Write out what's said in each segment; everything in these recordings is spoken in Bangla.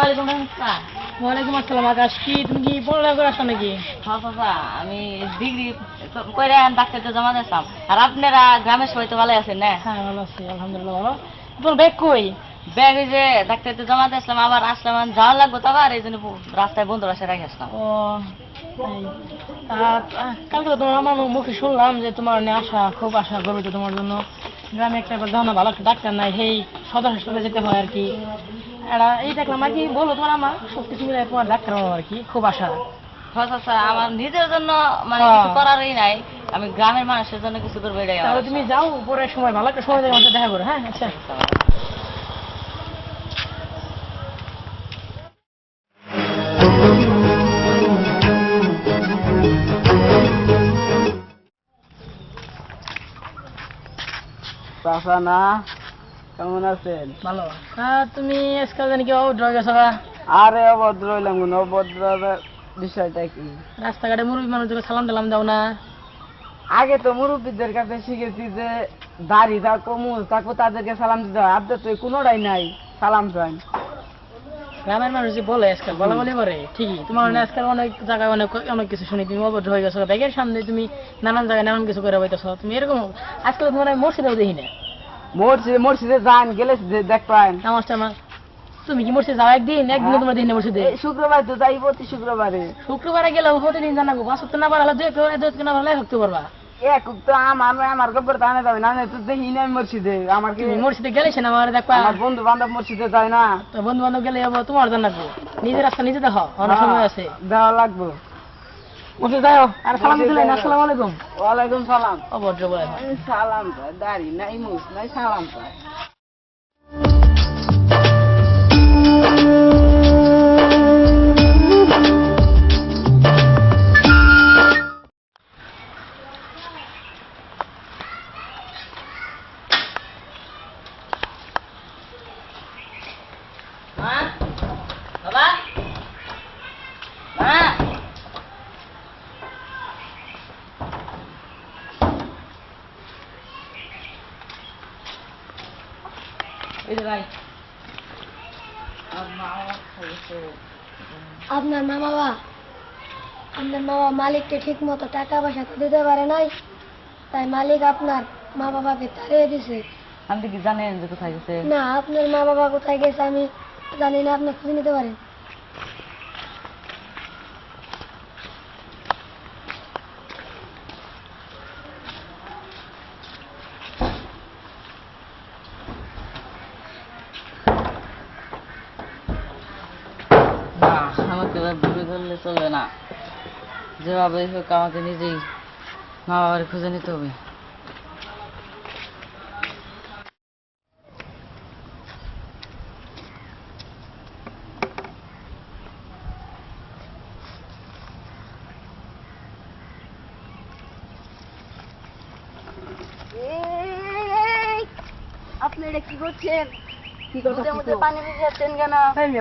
ওয়ালাইকুম আসসালাম আকাশ, কি তুমি কি পড়ালেখা করে আসছো নাকি? হ্যাঁ চাচা, আমি ডিগ্রি করে ডাক্তারতে জমা দিয়েছিলাম। আর আপনারা গ্রামের সবাই তো ভালো আছেন না? হ্যাঁ ভালো আছি আলহামদুলিল্লাহ। ভালো। তোমার ব্যাগ কই? ব্যাগ ওই যে ডাক্তারতে জমা দিয়েছিলাম, আবার আসলাম, যাওয়া লাগবো তো, আবার এই জন্য রাস্তায় বন্ধু বাসায় রেখে আসলাম। ও তাই। কালকে তো তোমার আমার মুখে শুনলাম যে তোমার নিয়ে আশা, খুব আশা গর্বিত তোমার জন্য। গ্রামে একটা যাও না, ভালো একটা ডাক্তার নাই, সেই সদর হাসপাতালে যেতে হয় আর কি। এই দেখলাম আর কি, বলো তোমার আমার সব কিছু মিলে তোমার ডাক্তার হবো আর কি, খুব আশা। হ্যাঁ চাচা, আমার নিজের জন্য মানে কিছু করারই নাই, আমি গ্রামের মানুষের জন্য কিছু করবো এটাই। তাহলে তুমি যাও, পরে সময় ভালো একটা সময় দেখে আমার সাথে দেখা করো। হ্যাঁ আচ্ছা। চাচা না, কেমন আছেন? ভালো। তুমি আজকাল জানি কি অভদ্র হয়ে গেছো? আরে অভদ্র হইলাম কোন? অভদ্র বিষয়টা কি? রাস্তাঘাটে মুরব্বী মানুষকে সালাম টালাম দাও না? আগে তো মুরব্বীদের কাছে শিখেছি যে দাড়ি থাকো, মুজ থাকো, তাদেরকে সালাম দিতে হয়। আপনার তো কোনোটাই নাই, সালাম চান। গ্রামের মানুষ যে বলে আজকাল বলা বলি করে ঠিকই, তোমার মানে আজকাল অনেক জায়গায় অনেক অনেক কিছু শুনি তুমি অভদ্র হয়ে গেছো, ব্যাগের সামনে তুমি নানান জায়গায় নানান কিছু করে বইতেছো, তুমি এরকম আজকাল তোমার আমি মসজিদেও দেখি না। মসজিদে যান, গেলে দেখবেন। আমার তুমি কি মসজিদে যাও? একদিন তোমার দেখি না মসজিদে। শুক্রবার তো যাই, প্রতি শুক্রবারে। শুক্রবারে গেলে প্রতিদিন জানাবো, পাঁচ সপ্তাহ না পারলে দুই না পারলে থাকতে পারবা। এক তো আমার খবর তানে যাবে না, তো দেখি নাই মসজিদে। আমার কি মসজিদে গেলে সে না আমার দেখবা, আমার বন্ধু বান্ধব মসজিদে যায় না। তো বন্ধু বান্ধব গেলে যাবো, তোমার জানাবো, নিজের রাস্তা নিজে দেখো, অনেক সময় আছে দেওয়া লাগবো। মসজিদে যাও আর সালাম দিলে না। আসসালামু আলাইকুম। ওয়ালাইকুম সালাম। অভদ্র বলে। সালাম পায়, দাড়ি নাই, মুছ নাই, সালাম পায়। মা, বাবা, মা। এই যে ভাই, আপনার মা বাবা মালিককে ঠিক মতো টাকা পয়সা তো দিতে পারে নাই, তাই মালিক আপনার মা বাবাকে তাড়িয়ে দিছে। আপনি কি জানেন যে কোথায় গেছে? না, আপনার মা বাবা কোথায় গেছে আমি জানি না, আপনি খুঁজে নিতে পারেন। না, আমাকে এবার ভুলে করলে চলবে না, যেভাবে হোক আমাকে নিজেই মা বাবার খুঁজে নিতে হবে। আপনি এটা কি করছেন? দুধের মধ্যে পানি ভিজাচ্ছেন কেন?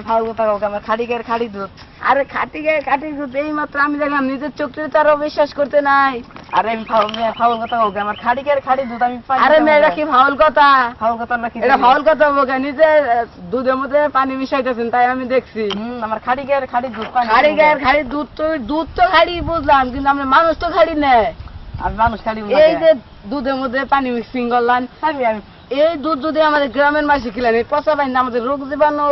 ফাউ কথা হোক, আমার খাড়ি খাড়ি দুধ। আরে খাটি দুধ এই মাত্র আমি দেখলাম, নিজের চোখে তো আরো বিশ্বাস করতে নাই। আরে ফাউল কথা হোক, আমার খাড়ি দুধ আমি পাই। আরে মেয়েরা কি ফাউল কথা? ফাউল কথা নাকি? এটা ফাউল কথা হোক, নিজে দুধের মধ্যে পানি মিশাইতেছেন, তাই আমি দেখছি। আমার খাড়ি দুধ, খাড়ি দুধ তো খাড়ি বুঝলাম, কিন্তু আমরা মানুষ তো খাড়ি নেই। আমি মানুষ খাড়ি, এই যে দুধের মধ্যে পানি মিক্সিং করলাম, আমি এই দুধ যদি আমাদের গ্রামের মাসে খেলেন, এই পচা পানি আমাদের রোগ জীবাণু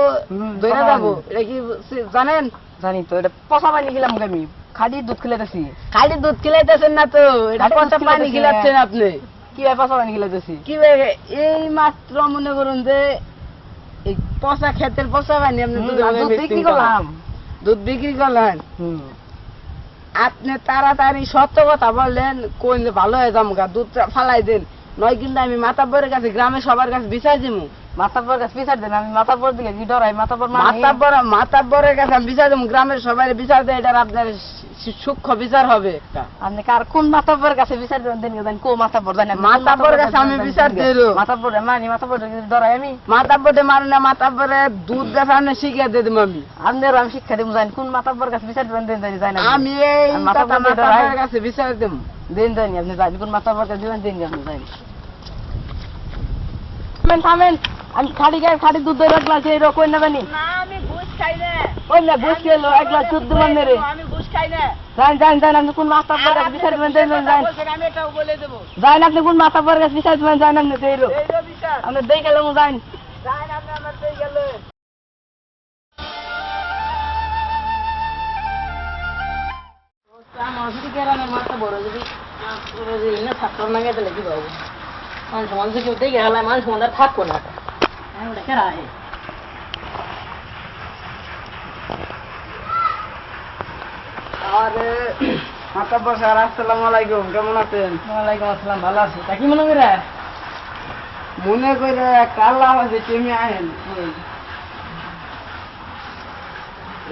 ধরে যাবো, এটা কি জানেন? জানি তো, এটা পচা পানি খেলাম, আমি খাঁটি দুধ খেলাইতেছি। খাঁটি দুধ খেলাইতেছেন না তো, এটা পচা পানি খেলাচ্ছেন আপনি। কিভাবে পচা পানি খেলাইতেছি? কিভাবে? এই মাত্র মনে করুন যে এই পচা ক্ষেতের পচা পানি আপনি দুধ বিক্রি করলাম, দুধ বিক্রি করলেন। আপনি তাড়াতাড়ি সত্য কথা বললেন, কোন ভালো হয়ে যাবো, দুধ ফালাই দেন, নয় কিন্তু আমি মাতাব্বরের কাছে, গ্রামে সবার কাছে বিচার দিব। মাতাব্বরের কাছে বিচার দেন? আমি মাতাব্বর দিলে কি ডরাই? মাতাব্বরের কাছে আমি বিচার দেবো, গ্রামের সবাই বিচার দেয়, এটা আপনার সূক্ষ্ম বিচার হবে একটা। আপনি কার কোন মাতাব্বরের কাছে বিচার দেন? কো মাতাব্বর জানি? মাতাব্বরের কাছে আমি বিচার দেব। মাতাব্বরে মানি, মাতাব্বর ডরাই আমি? মাতাব্বরে মারি না, মাতাব্বরে দুধ গাছ আপনি শিখিয়ে দিয়ে দেবো আমি। আপনারও আমি শিক্ষা দেবো, জানি কোন মাতাব্বর কাছে বিচার দেবেন? দেন জানি, জানি আমি এই মাতাব্বরের কাছে বিচার দেবো। দেন জানি, আপনি জানি কোন মাতাব্বর কাছে দিবেন? দেন আপনি জানি। থামেন, আমি খাড়ি দুধ রাখলাম, সেই রকম নেবেনি। না, আমি বুঝছি ওই না ঘুষ খেলো 1,14 মান মেরে যান আপনি কোন মাস্টার পর কাছে বিচার দিবেন যান আপনি কোন মাস্টার পর কাছে বিচার দিবেন যান আপনি দেইলো আপনি দেই গেলাম যান আমার যদি গ্রামের মাথা বড় যদি না থাকতো না গেলে কি পাবো মানুষ মানুষ কেউ দেখে গেলে মানুষ আমাদের থাকবো না আমি ওটা কেরা আরে মাতা বসার আসসালামু আলাইকুম কেমন আছেন? ওয়ালাইকুম আসসালাম ভালো আছি তা কি মনে করে মনে করে কাল্লা আছে তুমি আহেন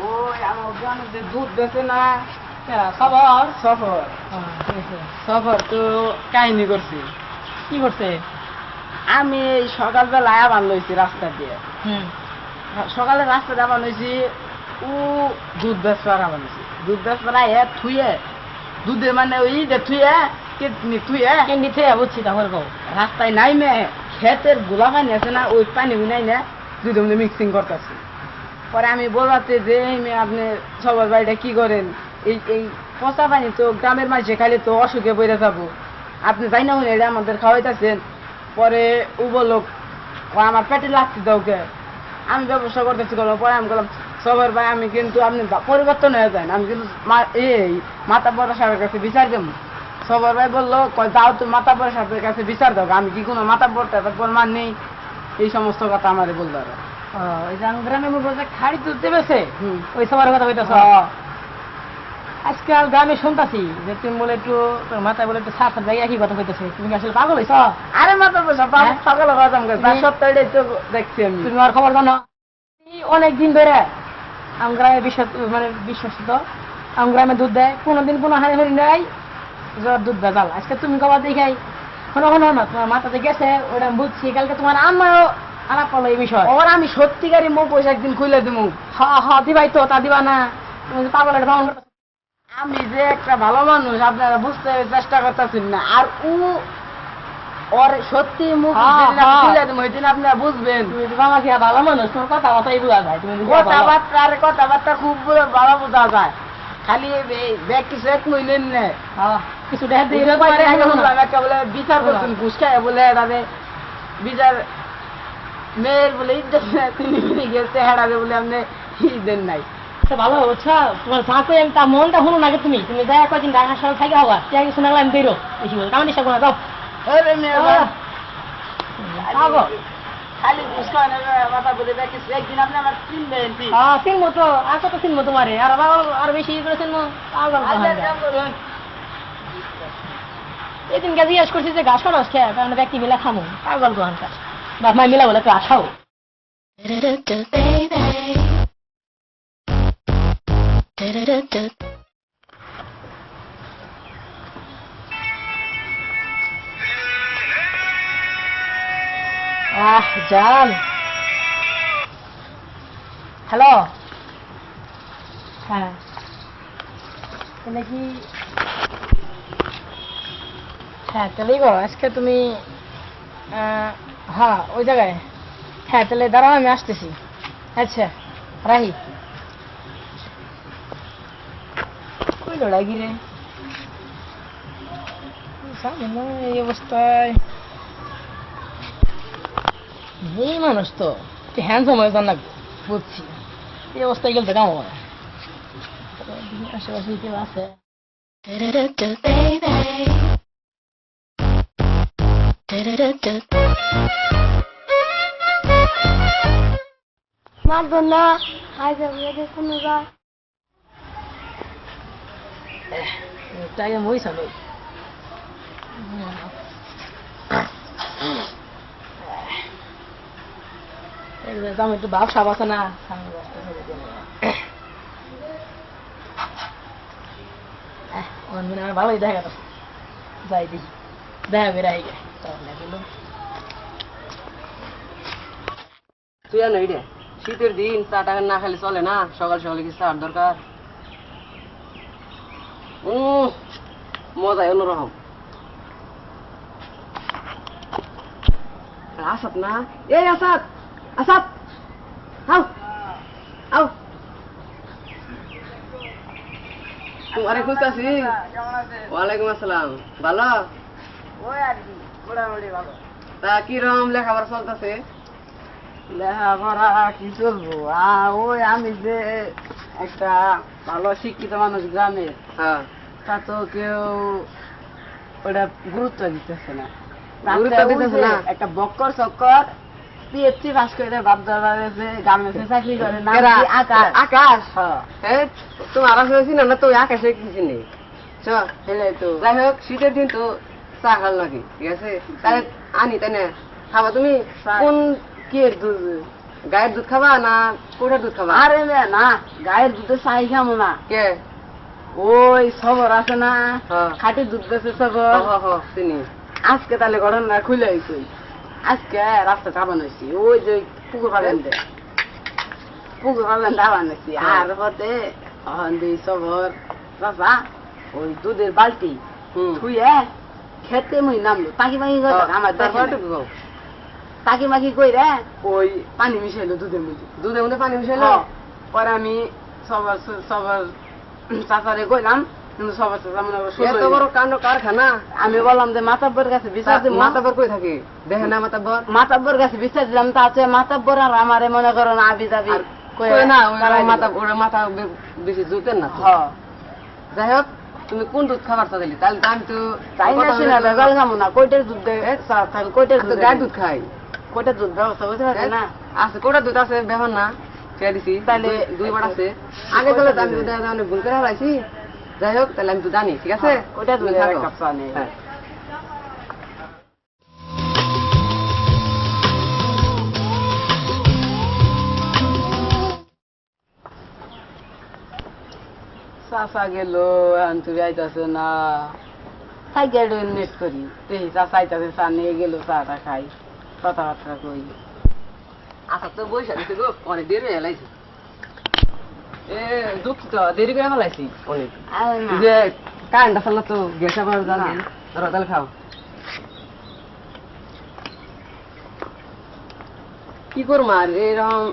ওই আমার গ্রামে যে দুধ বেচে না কেরা খবর সফর সফর তো কাহিনী করছি কি করছে আমি এই সকালবেলা আবার লইছি রাস্তা দিয়ে সকালে রাস্তা দিয়ে আবার লইছি ও দুধ বেচবার আবার লইছি দুধ বেচবার থুয়ে দুধে মানে ওই যে থুয়ে কেটনি থুয়ে নিতে বুঝছি তাহলে কও রাস্তায় নাইমে ক্ষেতের গোলা পানি আছে না ওই পানি নাই না দুধে মধ্যে মিক্সিং করতেছি পরে আমি বলতে যে আপনি সবার বাড়িটা কি করেন এই এই পচা পানি তো গ্রামের মাঝে খালি তো অসুখে পড়ে যাবো আপনি যাই না হলে এটা আমাদের খাওয়াইতেছেন পরে ও বললো আমার পেটে লাগছে তো ওকে আমি ব্যবসা করতেছি করলাম পরে আমি বললাম সবার ভাই আমি কিন্তু আপনি পরিবর্তন হয়ে যান আমি কিন্তু এই মাতা বড় সাহেবের কাছে বিচার দেবো সবার ভাই বললো যাও তো মাতা বড় সাহেবের কাছে বিচার দাও আমি কি কোনো মাতা বড়টা প্রমাণ নেই এই সমস্ত কথা আমার বললো আর ওই যে গ্রামের মধ্যে খাড়ি দুধ দেবেছে ওই সবার কথা কইতেছ আজকাল গ্রামে শুনতাছি যে তুমি বলে একটু তোর মাথায় বলে একটু সাফ জায়গা একই কথা কইতেছে তুমি কি আসলে পাগল হইছ আরে মাতা বসা পাগল কথা তার সত্য এটাই তো দেখছি আমি তুমি আর খবর জানো অনেক দিন ধরে আম গ্রামে বিশ্বস্ত আম গ্রামে দুধ দেয় কোনোদিন কোনো হানি হানি নাই জ্বর দুধ ভেজাল আজকে তুমি খবর দেখাই শোনো শোনো না তোমার মাথাতে গেছে ওটা আমি বুঝছি কালকে তোমার আম্মাও আলাপ করলো এই বিষয় ওর আমি সত্যিকারই মুখ পয়সা একদিন খুলে দেবো হ্যাঁ দিবাই তো তা দিবা না তুমি যে পাগল এটা ভ্রমণ করতে আমি যে একটা ভালো মানুষ আপনারা বুঝতে চেষ্টা করতেছেন না আর ওর সত্যি মুখ খুলে দেবো ওই দিন আপনারা বুঝবেন তুমি তো বাবা খেয়া ভালো মানুষ তোমার কথাবার্তাই বোঝা যায় তুমি কথাবার্তা খুব ভালো বোঝা যায় খালি ব্যাগ কিছু এক মহিলেন না কিছু দেখা দিয়ে একটা বলে বিচার করছেন ঘুষ খায় বলে তাদের বিচার মেয়ের বলে ইজ্জত তিনি গেছে হেরাবে বলে আপনি দেন নাই ভালো বুঝছো তোমার চাকরি আমি তা মনটা হলো না তুমি তুমি যাই কয়েকদিন ঢাকা শহর থাকি হওয়া ঠিক আছে আমি বেরো বেশি বলো কারণ ইচ্ছা করে যাও খালি ঘুষ খাওয়া কথা বলে কিছু একদিন আপনি আমার চিনবেন হ্যাঁ চিনবো তো আর কত চিনবো তোমারে আর আর বেশি করে চিনবো এদিনকে জিজ্ঞাসা করছি যে ঘাস খাওয়া খেয়ে কারণ ব্যক্তি মিলা খামো পাগল গোহানকার বাপ মাই মিলা বলে তো আসাও জান হ্যালো হ্যাঁ তাহলে কি হ্যাঁ তাহলেই গো আজকে তুমি হ্যাঁ ওই জায়গায় হ্যাঁ তাহলে দাঁড়াও আমি আসতেছি আচ্ছা রাহি ওই লড়াই রে এই অবস্থায় এই মানুষ তো হ্যান্ডসাম হয়ে যান না বুঝছি এই অবস্থায় গেলে তো কাম হয় আশেপাশে কেউ আছে মারবেন না আজ আমি দেখুন যায় টাইম হয়েছে আমি একটু ভাব সাব আছে না ভালোই দেখা গেল যাই দেখি দেখা বেড়াই গে তুই জানো রে শীতের দিন চা টাকা না খালি চলে না সকাল সকালে কি চার দরকার মজাই অন্যরকম আসাদ না এই আসাদ আসাদ আও আও তোমারে খুঁজতেছি। ওয়ালাইকুম আসসালাম। ভালো? ওই আর কি মোটামুটি ভালো। তা কিরকম লেখাপড়া চলতেছে? লেখাপড়া কি চলবো, ওই আমি যে একটা ভালো শিক্ষিত মানুষ গ্রামের, হ্যাঁ, তা তো কেউ ওটা গুরুত্ব দিতেছে না। গুরুত্ব দিতেছে না? একটা বক্কর চক্কর পিএইচডি পাস করে বাপ দাদা গার্মেন্টসে চাকরি করে না কেরা? আকাশ। আকাশ? হ্যাঁ, হ্যাঁ, তোমার আকাশ হয়েছি না তো আকাশে কিছু নেই। চল, হেলে তো যাই হোক শীতের দিন তো চা খাল নাকি, ঠিক আছে? তাহলে আনি, তাই না? খাবা তুমি? চা। কোন কি এর দুধ? গায়ের দুধ খাবা না কোটার দুধ খাবা? আরে না, গায়ের দুধে চাই খামো না। কে? ওই সবর আছে না, হ্যাঁ। খাঁটি দুধ বেছে সবর। চিনি। আজকে তাহলে ঘটনা খুলে হয়েছে। আজকে রাস্তা চাবান হয়েছি, ওই যে পুকুর পাবেন পুকুর পাবেন চাবান হয়েছি। হ্যাঁ। আর হতে দুই সবর চাচা ওই দুধের বালতি থুয়ে খেতে মুই নামলো তাকি মাকি করে আমার দেখে তাকি মাকি কইরা ওই পানি মিশাইলো দুধের মধ্যে। দুধের মধ্যে পানি মিশাইলো? হ্যাঁ। পরে আমি সবার সবার চাচারে কইলাম, কিন্তু সবার চাচা মনে করো এত বড় কাণ্ড কারখানা। আমি বললাম যে মাতাব্বর কাছে বিচার দিব। মাতাবর কই থাকে? দেখে না মাতাবর? মাতাব্বর কাছে বিচার দিলাম, তা আছে মাতাব্বর আর আমারে মনে করো না আবি যাবি আর কই না, ওরা মাথা বেশি জুতেন না তো। হ্যাঁ, যাই হোক, তুমি কোন দুধ খাবার চাইলি? তাহলে তো আমি তো তাই না শুনে ভেজাল খামো না। কইটার দুধ দেয় তাহলে কইটার আমি দুধ তো গায়ের দুধ খাই। কইটার দুধ ব্যবস্থা বুঝতে পারছি না। আছে কোটা দুধ আছে, ব্যাপার না, খেয়ে দিছি। তাহলে দুই বার আছে আগে চলে, আমি তো অনেক ভুল করে হারাইছি। যাই হোক, তাহলে আমি তো জানি, ঠিক আছে? কইটার তুমি দুধ থাকো। এক কাপ চা নেই। হ্যাঁ। চাচা গেল, এখন তুই আইতাছে না। সাইকেল নেট করি দেখি চাচা আইতাছে, চা নিয়ে গেল, চাটা খাই, কথাবার্তা কই। আচ্ছা, তো বসে দিতে গো, অনেক দেরি হয়ে গেলাইছে। দুঃখিত, দেরি করে ফেলাইছি অনেক। আরে না। এই যে কারেন্ট আসল না তো, গ্যাস আবার জানা ধরো, তাহলে খাও। কি করবো আর, এরকম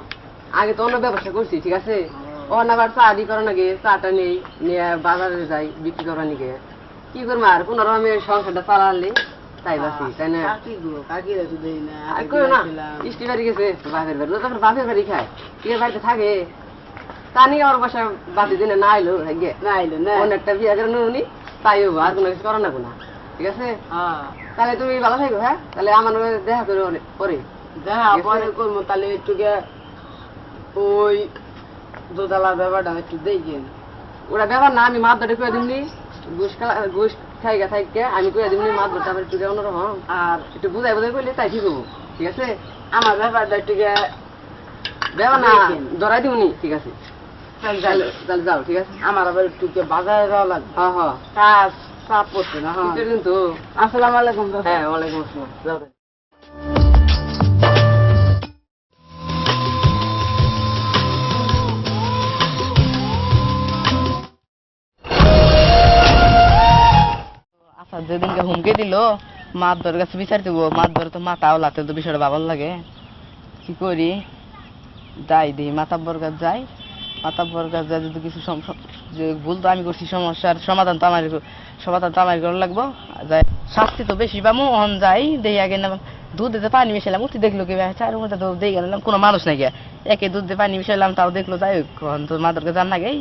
আগে তো অন্য ব্যবসা করছি, ঠিক আছে? অন্য আবার চা দি করার নাকি, চাটা নেই নিয়ে বাজারে যাই বিক্রি করার নাকি। কি করবো আর, কোনো রকমের সংসারটা চালালে তাই বাসি, তাই না? কাকি গো, কাকিরা তো দেই না। আর করো না, ইষ্টি বাড়ি গেছে বাপের বাড়ি, তারপর বাপের বাড়ি খায়, কি বাড়িতে থাকে? তা নিয়ে আমার বাসা বাতি দিনে না এলো, না আইলো না। অনেকটা বিয়ে করে নুনি, তাই হবো, আর কোনো কিছু করো না কোনো, ঠিক আছে? হ্যাঁ, তাহলে তুমি ভালো থাকো, হ্যাঁ? তাহলে আমার লগে দেখা করো পরে। দেখা পরে করবো। তাহলে একটু ওই দোতলা ব্যাপারটা একটু দেখেন। ওরা ব্যাপার না, আমি মাছ ধরে করে দিমনি, ঘুষ খাইগা থাইকে আমি করে দিমনি মাছ ধরতে, আবার একটু অন্যরকম আর একটু বুঝাই বুঝাই করলে তাই ঠিক হবো, ঠিক আছে? আমার ব্যাপারটা একটু ব্যাপার না, দেখেন। ধরাই দিমনি, ঠিক আছে? তাহলে তাহলে যাও, ঠিক আছে? আমার আবার একটু বাজারে যাওয়া লাগবে, হ্যাঁ হ্যাঁ, কাজ চাপ পড়ছে না। হ্যাঁ, শীতের দিন তো। আসসালামু আলাইকুম চাচা। হ্যাঁ, ওয়ালাইকুম আসসালাম, যাও তাহলে। আচ্ছা, যেদিনকে হুমকে দিল মাতবর কাছে বিচার দিব, মাতবর তো মাথা ওলাতে তো বিষয়টা ভাবার লাগে। কি করি, যাই দিই মাতাব্বর কাছে যাই। মাতাব্বর কাছে যাই, যদি কিছু যে ভুল তো আমি করছি, সমস্যার সমাধান তো আমার করা লাগবো। যাই, শাস্তি তো বেশি পাবো। অন যাই দেই আগে না দুধ দিতে পানি মিশাইলাম, উঠি দেখলো কি চার মধ্যে তো দিয়ে গেলাম, কোনো মানুষ নাই গিয়া একে দুধ দিয়ে পানি মিশাইলাম, তাও দেখলো। যাই হোক, তো মাতার কাছে জান না গে,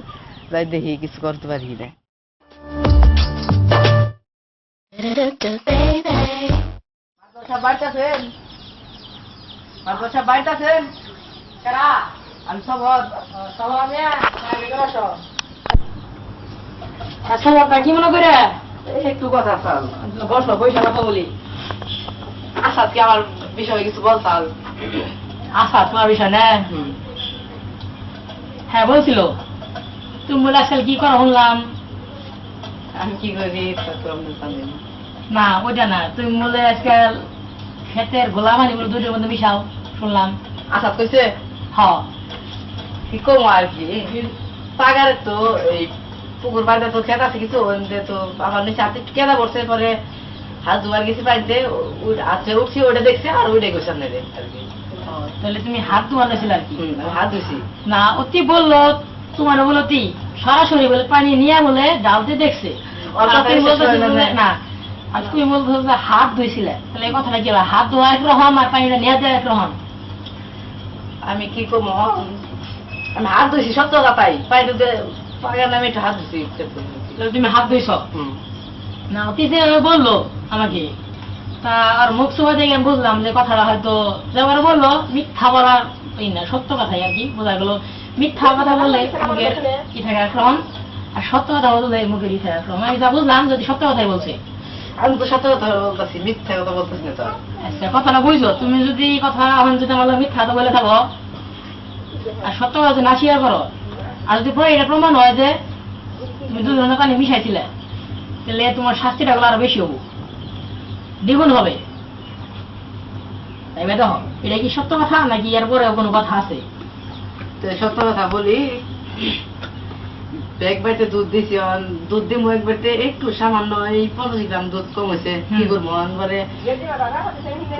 যাই দেখি কিছু করতে পারি কিনা। আমি সবর কি মনে করে একটু কথা চাল। বসো, পয়সা কথা বলি। আচ্ছা, কি আমার বিষয়ে কিছু বলতাল? আচ্ছা, তোমার বিষয় না? হ্যাঁ, বলছিল। তুমি বলে আজকাল কি করা শুনলাম? আমি কি করি না, ওইটা না, তুমি বলে আজকাল ক্ষেতের গোলামানি বলে দুধের মধ্যে মিশাও শুনলাম। আচ্ছা কইছে হ, কি করবো আর কি, পাগারে তো এই পুকুর বাড়িতে তো খেত আছে কিছু, তো আমার নিচে হাতে কেনা পড়ছে। পরে হাত দুবার গেছি বাড়িতে, আছে উঠছি, ওটা দেখছি আর ওইটাই করছে আপনাদের আর কি। তাহলে তুমি হাত ধোয়ানো ছিল আর কি? আমি হাত ধুছি। না, অতি বললো তোমার বলো তুই সরাসরি বলে পানি নিয়ে বলে ডালতে দেখছে আর তুমি বলতেছো যে না আর তুমি বলছো যে হাত ধুইছিলে তাহলে এই কথাটা কি হলো? হাত ধোয়া একরকম আর পানিটা নিয়ে দেওয়া একরকম। আমি কি করবো, আমি হাত ধুইছি সত্য কথাই, পানিতে পাগের নামে একটু হাত ধুইছি। তাহলে তুমি হাত ধুইছ না? অতি যে বললো আমাকে, তা আর মুখ সুবা দেখে আমি বুঝলাম যে কথাটা হয়তো যেবার বললো মিথ্যা বলার না, সত্য কথাই আর কি বোঝা গেলো। মিথ্যা কথা বললে মুখের কি থাকে আক্রমণ, আর সত্য কথা বললে মুখের ই থাকে আক্রমণ। আমি যা বুঝলাম যদি সত্য কথাই বলছে। আমি তো সত্য কথা বলতেছি, মিথ্যা কথা বলতেছি না তো। আচ্ছা কথাটা বুঝছো? তুমি যদি কথা এখন যদি আমার মিথ্যা কথা বলে থাকো আর সত্য কথা যদি না স্বীকার করো, আর যদি পরে এটা প্রমাণ হয় যে তুমি দুজনের পানি মিশাইছিলে, তাহলে তোমার শাস্তিটা গুলো আরো বেশি হবো, দ্বিগুণ হবে। তাই দেখো এটা কি সত্য কথা নাকি এর পরে কোনো কথা আছে? তো সত্য কথা বলি, এক বাড়িতে দুধ দিছি, দুধ দিব এক বাড়িতে একটু সামান্য এই 50 গ্রাম দুধ কম হয়েছে, কি করবো একবারে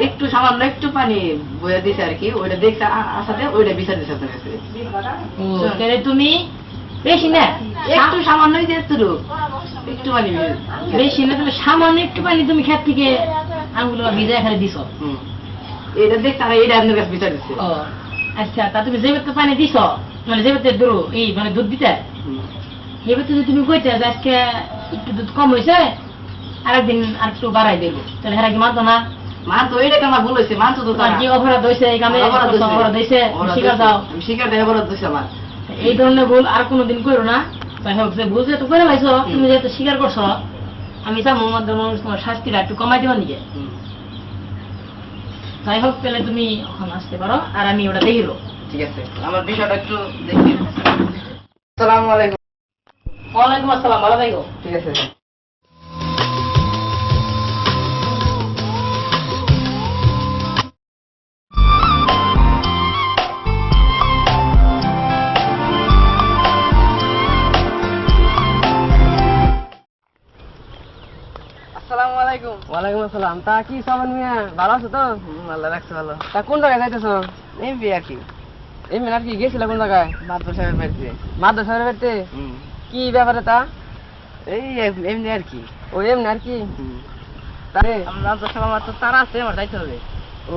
একটু সামান্য একটু পানি বয়ে দিছে আর কি, ওইটা দেখছে আসাতে ওইটা বিচার দিছে আপনার কাছে। তাহলে তুমি বেশি না একটু সামান্য একটু পানি বেশি না, তাহলে সামান্য একটু পানি তুমি খেত থেকে আঙুল ভিজায় খালি দিছ। এটা দেখছে আর এটা আপনার কাছে বিচার দিচ্ছে। ও আচ্ছা, তা তুমি যে বেতে পানি দিছ মানে যে বেতে এই মানে দুধ দিতে এই বেতে যদি তুমি কইতে যে আজকে একটু দুধ কম হয়েছে আরেকদিন আর একটু বাড়াই দেবো, তাহলে হেরা কি মানতো না? মানতো, এইটাকে আমার ভুল হয়েছে, মানতো তো আর কি অপরাধ হয়েছে এই কামে? অপরাধ হয়েছে, স্বীকার দাও। স্বীকার দেয়, অপরাধ হয়েছে আমার। এই ধরনের ভুল আর কোনোদিন করো না। যাই হোক, যে ভুল যেহেতু করে পাইছো, তুমি যেহেতু স্বীকার করছো, আমি চাবো মানুষ তোমার শাস্তিটা একটু কমাই দেওয়ার নিকে। যাই হোক, তাহলে তুমি এখন আসতে পারো আর আমি ওটা দেখিল। ঠিক আছে, আমার বিষয়টা একটু দেখি। আসসালামু আলাইকুম। ওয়ালাইকুম আসসালাম, ভালো থাকো। ঠিক আছে। আসসালামু আলাইকুম। ওয়ালাইকুম আসসালাম। তা কি সামান মিয়া, ভালো আছো তো? আল্লাহ রাখছে ভালো। তা কোন জায়গায় যাইতেছো? এই বিয়ে আর কি, এই মিয়া আর কি গেছিলে কোন জায়গায়? মাদ্রাসায় বাড়িতে। মাদ্রাসার বাড়িতে? কি ব্যাপারে তা? এই এমনি আর কি। ও এমনি আর কি? তাহলে আমার মাদ্রাসা আমার তো তারা আছে, আমার যাইতে হবে। ও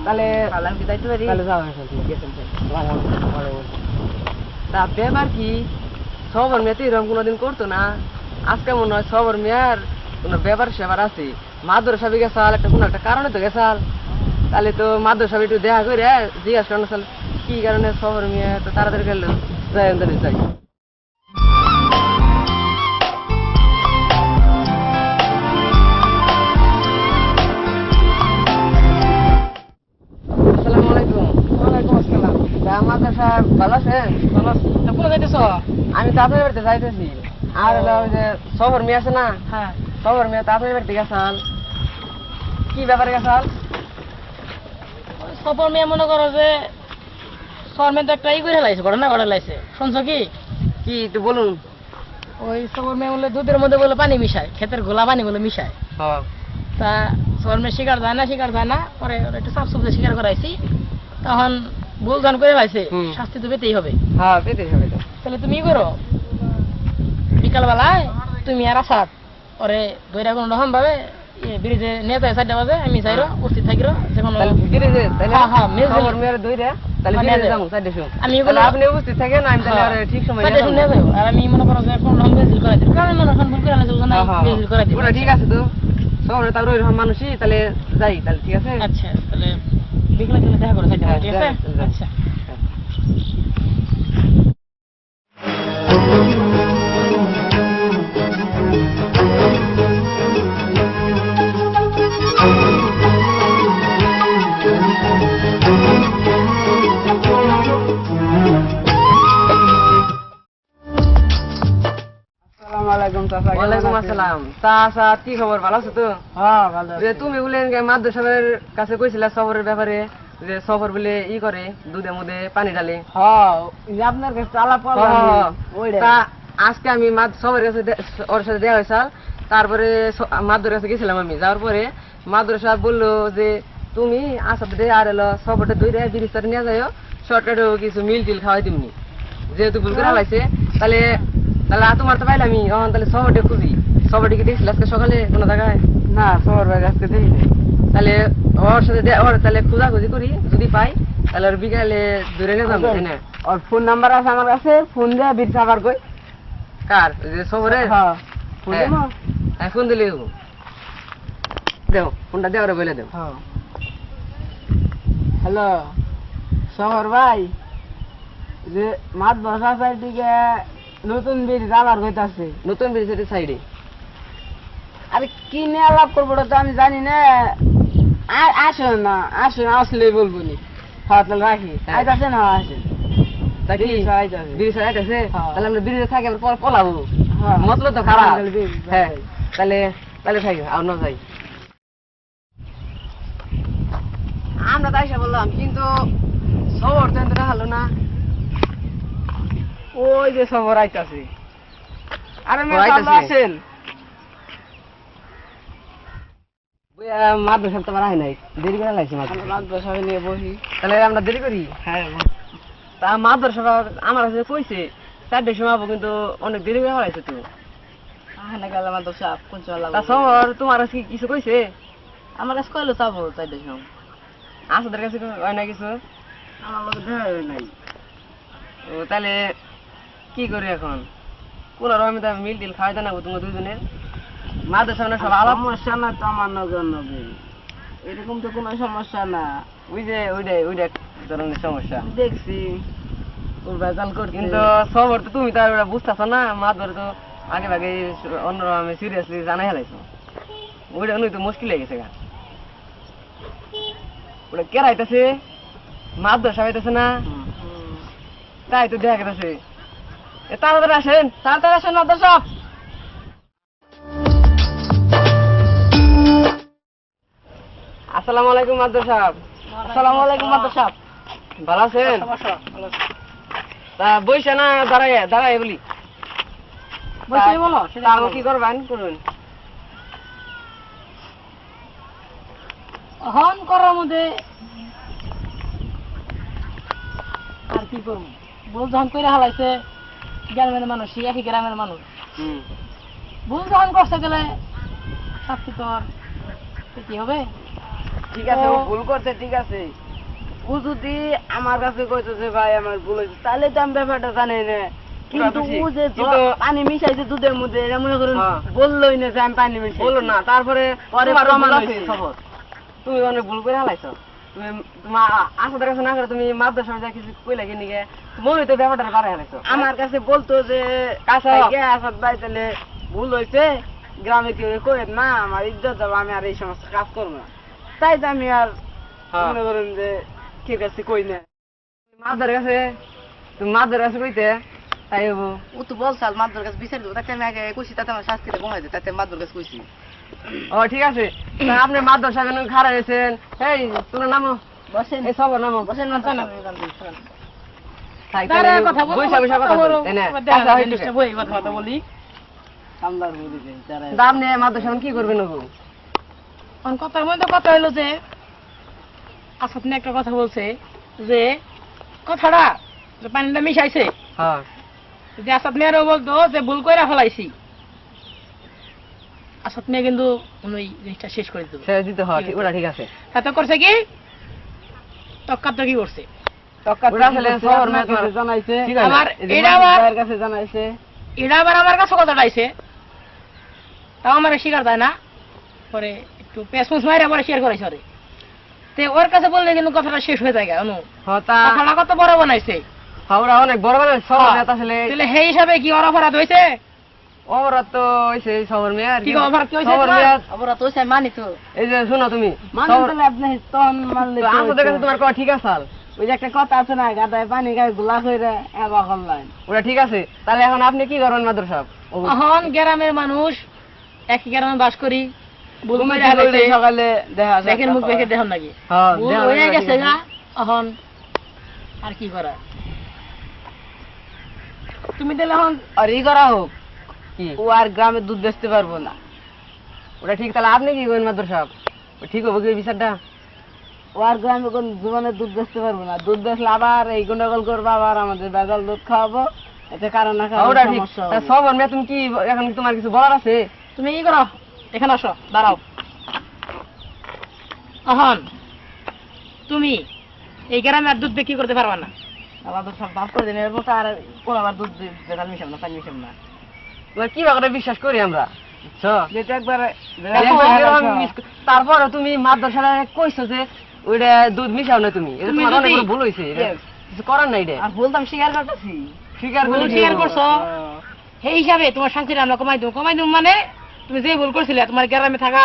তাহলে আমি কি যাইতে পারি? তাহলে যাও এখন। তা ব্যাপার কি, সবর মেয়ে তো এরকম কোনোদিন করতো না, আজকে মনে হয় সবর মেয়ার কোনো ব্যাপার সেবার আছে। মাদ্রাসা গেছাল একটা কোনো একটা কারণে তো গেছাল, তাহলে তো মাদ্রাসা একটু দেখা করে জিজ্ঞাসা করেন সাল কি কারণে সবর মেয়ে তো তাড়াতাড়ি গেল যাই যাই। আসসালামু আলাইকুম। ওয়ালাইকুম আসসালাম। তা মাদ্রাসা ভালো আছেন? ভালো আছি। তা কোথায় যাইতেছ? আমি তো আপনার বাড়িতে যাইতেছি। আর হলো ওই যে সবর মেয়ে আছে না, হ্যাঁ, সবর মেয়ে তো আপনার বাড়িতে গেছাল, কি ব্যাপারে গেছাল? সফর মেয়ে মনে করো যে সর মেয়ে তো একটা ই করে লাইছে, ঘটনা ঘটে লাইছে, শুনছো কি? কি একটু বলুন। ওই সফর মেয়ে বলে দুধের মধ্যে বলে পানি মিশায়, ক্ষেতের গোলা পানি বলে মিশায়। হ্যাঁ তা সর মেয়ে শিকার যায় না, পরে ওরা একটু সাফ সুফে শিকার করাইছি, তখন ভুল ধান করে লাইছে, শাস্তি তো পেতেই হবে। হ্যাঁ পেতেই হবে তো। তাহলে তুমি ই করো, বিকালবেলায় তুমি আর আসাদ পরে দইরা কোনো রকম ভাবে ব্রিজে নিয়ে যায় 4টা বাজে, আমি যাইরো উপস্থিত থাকিরো যখন তাহলে গিরিজে তাহলে হ্যাঁ, হ্যাঁ, মেজে- সবর মেয়ের দইরে তাহলে হ্যাঁ, গিরিজে নিয়ে যাবো যাবো। 4টার সময়। আমি তাহলে আপনি উপস্থিত থাকেন, আমি তাহলে আর ঠিক সময় নিয়ে নিয়ে যাবো। যাবো। আর আমি মনে করো যে কোন রকম ব্রেজিল করাই দিই, কারণ মনে ফোন করে আনলে না হ্যাঁ, হ্যাঁ, ব্রেজিল করাই দিই। ওটা ঠিক আছে তো, শহরে তারপরে ওইরকম মানুষই, তাহলে যাই তাহলে ঠিক আছে। আচ্ছা, তাহলে বিকেলে তাহলে দেখা করো 4টা বাজে, ঠিক আছে? হ্যাঁ, যাই। আচ্ছা। ওয়ালাইকুম আসসালাম। তা কি খবর, ভালো আছো তো? হ্যাঁ, ভালো যে তুমি বলে মাদ্রাসার কাছে কইছিলা সফরের ব্যাপারে, যে সফর বলে ই করে দুধের মধ্যে পানি ঢালে। হ্যাঁ, আপনার কাছে আলাপ তা আজকে আমি সবার কাছে ওর সাথে দেওয়া হয়েছিল, তারপরে মাদ্রাসার কাছে গেছিলাম। আমি যাওয়ার পরে মাদ্রাসা বললো যে তুমি আসাতে আর এলো সবরটা দই রে ব্রিজ নিয়ে যাও, শর্টকাটে কিছু মিল টিল খাওয়াই দিমনি। যেহেতু ভুল করে হালাইছে তাহলে তাহলে তোমার তো পাইলে আমি তাহলে শহরটা খুঁজি শহরটি কি দেখছিল আজকে সকালে কোনো জায়গায় না শহর ভাই আজকে দেখি নাই। তাহলে ওর সাথে ওর তাহলে খোঁজাখুঁজি করি যদি পাই তাহলে ওর বিকালে দূরে নিয়ে যাবো তাই না ওর ফোন নাম্বার আছে আমার কাছে, ফোন দিয়ে বীর সাবার কই। কার ওই যে শহরে হ্যাঁ ফোন হ্যাঁ। দেবো। হ্যাঁ ফোন দিলে দেও ফোনটা দেও ওরা বলে দেও হ্যাঁ হ্যালো শহর ভাই, যে মাছ বসা সাইড থেকে নতুন বীর জালার কইতাছে। নতুন ব্রিজের সাইডে আরে কি নিয়ে আলাপ করবো ওটা তো আমি জানি না। আসেন না, আসেন, আসলে বলবো নি। হ্যাঁ তাহলে রাখি। হ্যাঁ। আইতাছে না আসেন। তা কি ব্রিজ আইতাছে। ব্রিজ আইতাছে হ্যাঁ। তাহলে আমরা ব্রিজে থাকি আমরা পলাবো হ্যাঁ। মতলব তো খারাপ তাহলে ব্রিজ, হ্যাঁ তাহলে তাহলে থাকি আর না যাই আমরা তাই বললাম কিন্তু শহর তো এত হলো না ওই যে সবর আইতাছে। আরে মেয়ে আইতাছে। সামনে আসেন। মাদ্রাসা তো আয় নাই দেরি করে লাগছে আমরা মাদ্রাসা নিয়ে বসি। তাহলে আমরা দেরি করি হ্যাঁ তা মাদ্রাসা আমার কাছে কইছে 4টার সময় হবো কিন্তু অনেক দেরি করে হয়েছে তো আহানা গেল মাদ্রাসা কোন চলা। তা শহর তোমার কাছে কি কিছু কইছে আমার কাছে কইলো যাবো তাই দেখো। আসাদের কাছে হয় না কিছু আমার লোক দেখা নাই। ও তাহলে কি করি এখন কোন রকম মিল টিল খাওয়াই দেন তোমার দুজনের মাদ্রাসা মানে সব আলাপ সমস্যা না তো আমার নজর নবে, এরকম তো কোনো সমস্যা না। ওই যে ওইটা এক ধরনের সমস্যা দেখছি ওর ভেজাল করছে। কিন্তু খবর তো তুমি তো আর ওটা বুঝতেছ না মাছ ধরে তো আগে ভাগে অন্যরকম সিরিয়াসলি জানাই হেলাইছো ওইটা নই তো মুশকিল হয়ে গেছে গা ওটা কেরাইতেছে মাছ ধরে সাবাইতেছে না তাই তো দেখা গেছে তাড়াতাড়ি আসেন তাড়াতাড়ি আসেন মাদ্রাসা। আসসালামু আলাইকুম মাদ্রাসা সাহেব আসসালামু আলাইকুম মাদ্রাসা। ভালো আছেন তা বইসা না দাঁড়াই দাঁড়াই বলি বসে বলো তা আমাকে কি করবেন করুন হন করার মধ্যে আর কি করবো ভুল যখন করে হালাইছে গ্রামের মানুষ একই গ্রামের মানুষ ভুল যখন করতে গেলে শাস্তি তো আর কি হবে। ঠিক আছে ও ভুল করছে ঠিক আছে। ও যদি আমার কাছে কইতেছে ভাই আমার ভুল হয়েছে তাহলে তো আমি ব্যাপারটা জানি না। কিন্তু ও যে পানি মিশাইছে দুধের মধ্যে এটা মনে করুন বললোই না যে আমি পানি মিশাই বললো না তারপরে পরে তোমার প্রমাণ ভুল হয়েছে। আছে খবর তুমি অনেক ভুল করে হালাইছো তুমি তোমার আসাদের কাছে না করে তুমি মাদ্রাসা যা কিছু কইলা কি নিগে মনে তো ব্যাপারটা পারে হালাইছো আমার কাছে বলতো যে কাছে আসাদ ভাই তাহলে ভুল হয়েছে গ্রামে কেউ কয়ে না আমার ইজ্জত যাবো, আমি আর এই সমস্ত কাজ করবো না। তাই তো আমি আর মনে করেন যে ঠিক আছে কই না। মাদ্রার কাছে তুমি মাদ্রার কাছে কইতে তাই হবো ও তো বলছে মাদুর কাছে বিচার দেবো, তাকে আমি আগে কইছি তাতে আমার শাস্তিটা কমাই দেয়, তাতে মাদুর কাছে কইছি। ও ঠিক আছে তা আপনি মাদ্রাসা কেন খাড়া হয়েছেন এই তোমার নামো বসেন এই সবার নামো বসেন না থাক, দাঁড়ায় তাহলে কথা বলো, বইসা বইসা কথা বলো, বলি, তাই না? দেখা আচ্ছা, হইলো জিনিসটা কে? বই কথা বলি। সামলার বুঝিছে যারা তা আপনি মাদ্রাসা এখন কি করবেন ওগো? এখন কথার মধ্যে কথা হইলো যে আসাদ নিয়ে একটা কথা বলছে যে কথাটা যে পানিটা মিশাইছে হ্যাঁ যে আসাদ মেয়েরও বলতো যে ভুল করে ফেলাইছি আসাদ মেয়ে কিন্তু ওই জিনিসটা শেষ করে দিত ছেড়ে দিতে হয় ওটা ঠিক আছে তাতে করছে কি তক্কাটা কি করছে ওটা আসলে শহর মেয়ে তোমার জানাইছে ঠিক আছে আবার এই যে এটা আবার ভাইয়ের কাছে জানাইছে। এটা আবার আমার কাছে কথাটা আইছে তাও আমার স্বীকার দেয় না পরে একটু পেসপুস মাইরা পরে শেয়ার করেছে ওরে তে ওর কাছে বললে কিন্তু কথাটা শেষ হয়ে যায় অনু হ্যাঁ, তা কথাটা কত বড় বানাইছে হ্যাঁ, ওরা অনেক বড় বড় শহর মেয়ে তো আসলে তাহলে সেই হিসাবে কি ওর অপরাধ হয়েছে ওরা তো হইছে শহর মেয়ে আর কি অপরাধ কি হয়েছে শহর তোমার? মেয়ে আমরা তো সে মানি তো এই যে শোনো তুমি মানি শহর- তাহলে আপনি তখন মানলে তো আমাদের কাছে তোমার কথা ঠিক আছে ওই যে একটা কথা আছে না গাদায় পানি গায়ে গোলা করে এবার করলেন। ওটা ঠিক আছে তাহলে এখন আপনি কি করবেন মাদুর সাহেব এখন গ্রামের মানুষ একই গ্রামে বাস করি ভুল তুমি করে কি হালাইছে। করলে সকালে দেখা যায় দেখেন মুখ দেখে দেখুন নাকি হ্যাঁ ভুল দেখা হয়ে যায়, গেছে ঠিক গা আছে। এখন আর কি করা তুমি তাহলে এখন আর ই করা হোক কি ও আর গ্রামে দুধ বেচতে পারবো না। ওটা ঠিক তাহলে আপনি কি করবেন মাদুর সাহেব ও ঠিক হবে কি বিচারটা ওর গ্রামে কোন জীবনে দুধ বেচতে পারবো না, দুধ বেচলে আবার এই গন্ডগোল করবো, আবার আমাদের বেজাল দুধ খাওয়াবো, এতে কারণ না কারণ ওটা ঠিক। সমস্যা তা হবে। সবর মেয়ে তুমি কি এখন তোমার কিছু বলার আছে? তুমি ই করো, এখানে আসো, দাঁড়াও। অহন তুমি এই গ্রামে আর দুধ বিক্রি করতে পারবা না। আমাদের সব ভাব করে দিন, এরপর তো আর কোন আবার দুধ বেজাল মিশাব না, পানি মিশাব না। তোমার কি করে বিশ্বাস করি আমরা, বুঝছো? যেটা একবারে তারপরে তুমি মাদ্রাসায় কইছো যে ওইটা দুধ মিশাও না তুমি, এটা তুমি তোমার অনেক যদি- বড় ভুল হইছে, এটা কিছু করার নাই রে। আর বলতাম স্বীকার করতেছি। স্বীকার ভুল করে স্বীকার করছো, সেই হিসাবে তোমার শান্তিটা আমরা কমাই দেবো মানে তুমি যে ভুল করছিলে তোমার গ্রামে থাকা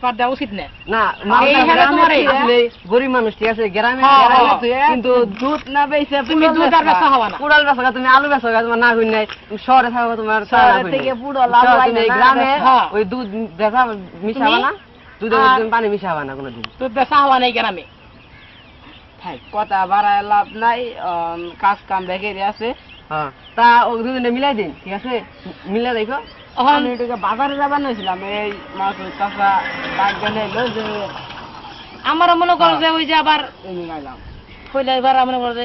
বাদ দেওয়া উচিত না। না এই হিসাবে তোমার এই- আসলে গরিব মানুষ ঠিক আছে, গ্রামে হ্যাঁ, গ্রামে হ্যাঁ। কিন্তু দুধ না বেচে তুমি দুধ আর বেচা হবা না। কুড়াল বেচা তুমি আলু বেচা তোমার না হই নাই, তুমি শহরে থাকো তোমার শহরের থেকে পুরো লাভ হয় তুমি এই না, গ্রামে হ্যাঁ। ওই দুধ বেচা মিশাবা তুমি- না, দুধের আর- মধ্যে তুমি পানি মিশাবা না কোনোদিন। দুধ বেচা হওয়া নাই গ্রামে। কথা বাড়ায় লাভ নাই, কাজ কাম বেকারি আছে। হ্যাঁ, তা ও দুজনে মিলাই দিন, ঠিক আছে? মিলাই দেখো। অহন আমি এটাকে বাজারে যাবার নিয়েছিলাম, এই মাছ চাষা ডাক গেলে যে আমারও মনে করো যে ওই যে আবার এনে গাইলাম। কইলে এবার মনে করো যে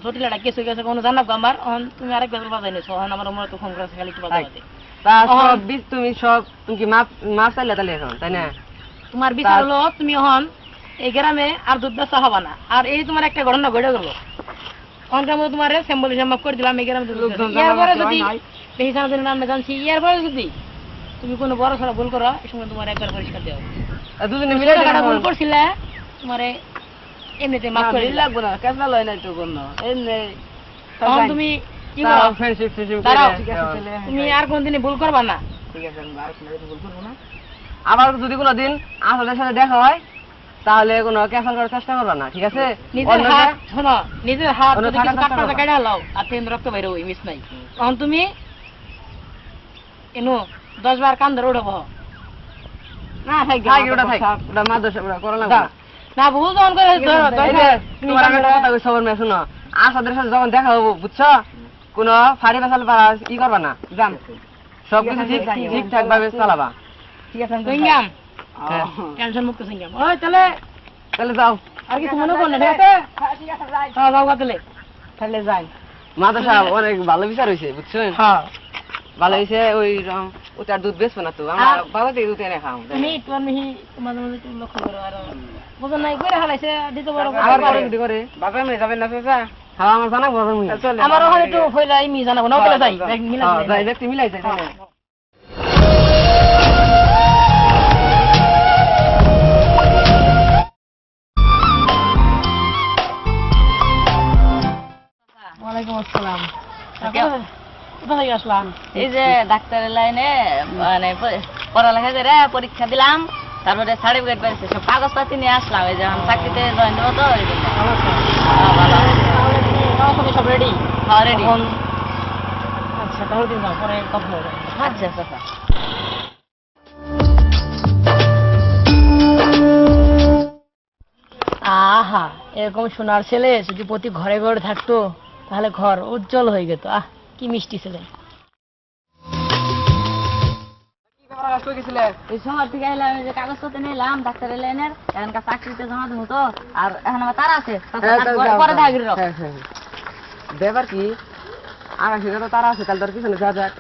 জটিলাটা কিছু গেছে কোনো জানাব আমার অহন তুমি আরেক বেতন বাজাই নিছো অহন আমার মনে তো ফোন করেছে খালি একটু বাজাতে। তা অহন- সব বীজ তুমি সব তুমি কি মাপ মাপ চাইলে তাহলে এখন, তাই না? তোমার বিচার হলো তুমি অহন এই গ্রামে আর দুধ বেচা হবা না। আর এই তোমার একটা ঘটনা ঘটে গেল, অনকার মধ্যে তোমার স্যাম্পল হিসাব মাপ করে দিলাম এই গ্রামে দুধ বেচা। এরপরে যদি বেশি জানা নামে জানছি, এরপরে যদি তুমি কোনো বড় সড়ো ভুল করো এই সময় তোমার একবার পরিষ্কার দেওয়া তা দুজনে মিলাই দিন ভুল এখন। করছিলে তোমার এমনিতে মাফ করে দিলাম। লাগবো না, কেঁচা লয় নাই তো কোনো এমনি তখন তুমি কি তা করো friendship friendship দাঁড়াও, করে ঠিক আছে, দেওয়া। চলে তুমি আর কোনদিনই ভুল করবা না। ঠিক আছে, আমি আর কোনো ভুল করবো না। আবার যদি কোনোদিন আসলের সাথে দেখা হয় তাহলে কোনো ক্যান্সেল করার চেষ্টা করবা না, ঠিক আছে? নিজের অন্য হাত জায়গায়- শোনো, নিজের হাত অন্য যদি থাকার কিছু চেষ্টা কাটতে করবা। কেটে হালাও আর তিন রক্ত বেরো মিস নাই। তখন তুমি এনো 10 বার কান ধরে উঠবো না থাক থাক, ওটা থাক, ওটা মাদ্রাসা ওটা করা লাগবে না। না ভুল যখন করে এই যে, তোমার আমি একটা কথা কই সবার মেয়ে শুনো, আসাদের সাথে যখন দেখা হবো, বুঝছো, কোনো ফাড়ি বাসাল পাড়া ই করবা না, জান সবকিছু ঠিকঠাক ভাবে চালাবা। ঠিক আছে, আমি সিঙ্গাম হ্যাঁ। টেনশন মুক্ত সিঙ্গাম। ওই তাহলে তাহলে যাও, আর কিছু মনে করো না, ঠিক আছে? ঠিক আছে যাই, হ্যাঁ যাও তাহলে। তাহলে যাই। মাদ্রাসা অনেক ভালো বিচার হয়েছে, বুঝছেন? হ্যাঁ ভালো হয়েছে, ওই ওটার দুধ বেচবো না তো, আমার আর- বাবা থেকে দুধ এনে খাও। তুমি তোমার মিহি মাঝে মাঝে একটু লক্ষ্য করো আর বুঝো নাই করে হালাইছে দিতে বড় করে। আবার পরে যদি করে, বাপের মেয়ে যাবেন না চাচা? হ্যাঁ আমার জানাবো বাবার মুই। চলে আমার ওখানে একটু ফইলাই মি জানাবো না ওকে যাই মিলা হ্যাঁ, যাই, দেখতে মিলাই যাই, তাহলে। ওয়ালাইকুম আসসালাম। কোথা থেকে আসলাম? এই যে ডাক্তারের লাইনে মানে পড়ালেখা করে পরীক্ষা দিলাম, তারপরে সার্টিফিকেট পেয়েছে, সব কাগজপাতি নিয়ে আসলাম। এই যে আমি চাকরিতে জয়েন দেবো তো এই জন্য। ভালো আছো? হ্যাঁ, ভালো। তাহলে তুমি আমার সাথে সব রেডি? হ্যাঁ, ready। আচ্ছা তাহলে তুমি যাও, পরে কথা বলবো। আচ্ছা চাচা। আহা এরকম সোনার ছেলে যদি প্রতি ঘরে ঘরে থাকতো তাহলে ঘর উজ্জ্বল হয়ে যেত। আহ কি মিষ্টি ছেলে। এই শহর থেকে এলাম, এই যে কাগজপত্র নিলাম ডাক্তারের লাইনের, এখানকার চাকরিতে জমা দেবো তো। আর এখন আমার তারা আছে, পরে দেখা করি। হ্যাঁ, হ্যাঁ। ব্যাপার কি, আমার সেটা তো তারা আছে, তাহলে তোর পিছনে যা যাক।